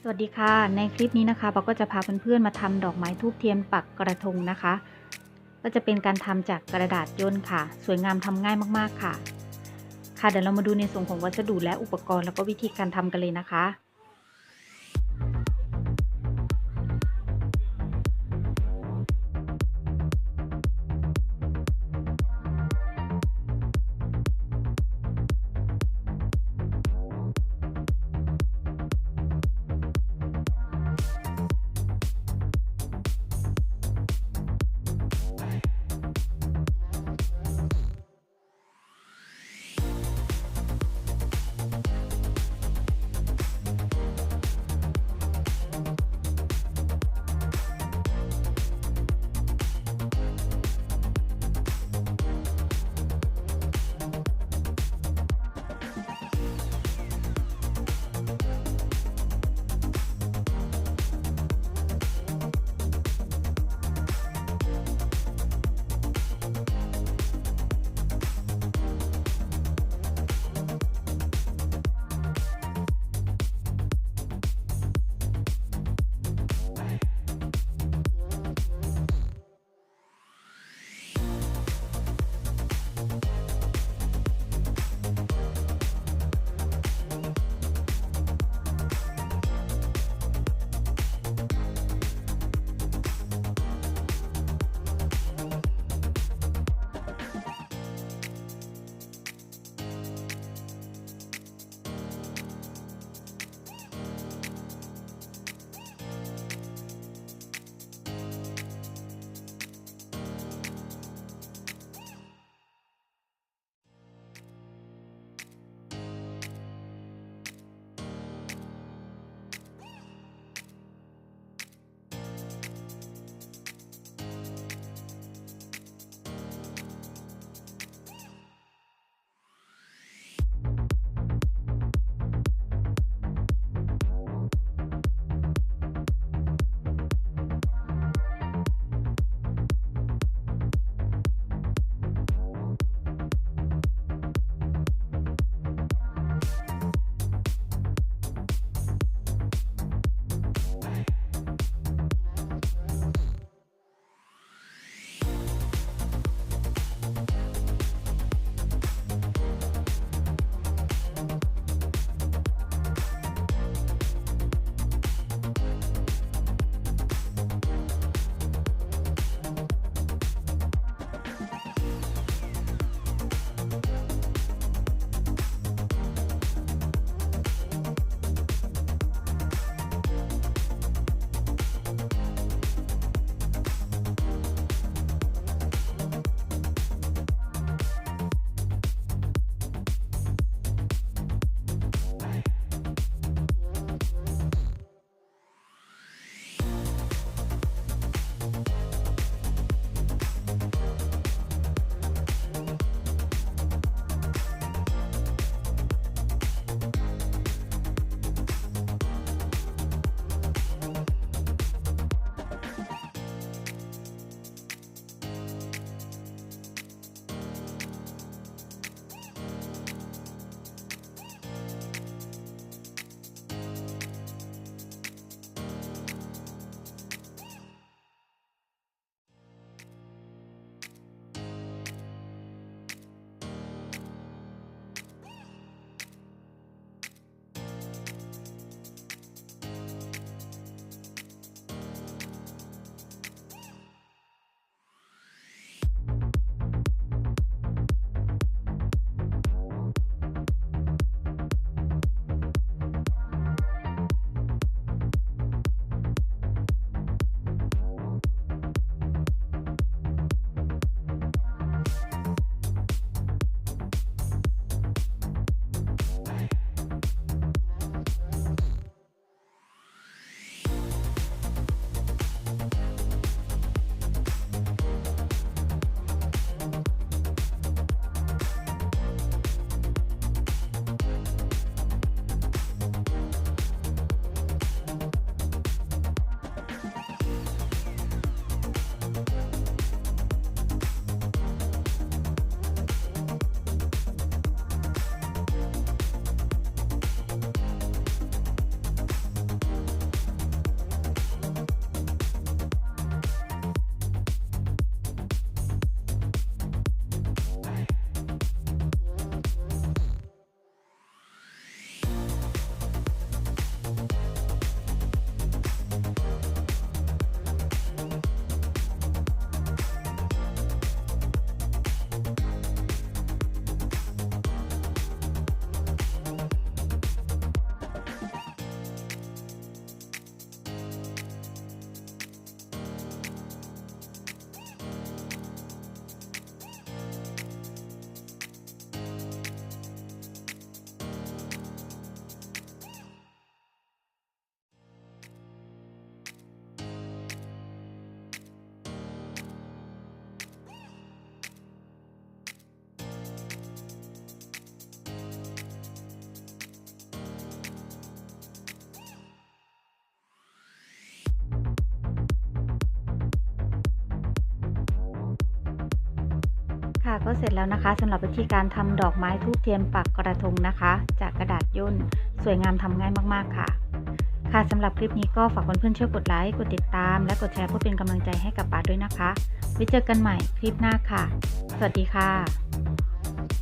สวัสดีค่ะในคลิปนี้นะคะเราก็จะพาเพื่อนๆมาทำดอกไม้ธูปเทียนปักกระทงนะคะก็จะเป็นการทำจากกระดาษย่นค่ะสวยงามทำง่ายมากๆค่ะเดี๋ยวเรามาดูในส่วนของวัสดุและอุปกรณ์แล้วก็วิธีการทำกันเลยนะคะ ค่ะก็เสร็จแล้วนะคะสำหรับวิธีการทำดอกไม้ธูปเทียนปักกระทงนะคะ จากกระดาษย่นสวยงามทำง่ายมากๆค่ะค่ะสำหรับคลิปนี้ก็ฝากเพื่อนๆช่วยกดไลค์กดติดตามและกดแชร์เพื่อเป็นกำลังใจให้กับปาด้วยนะคะไว้เจอกันใหม่คลิปหน้าค่ะสวัสดีค่ะ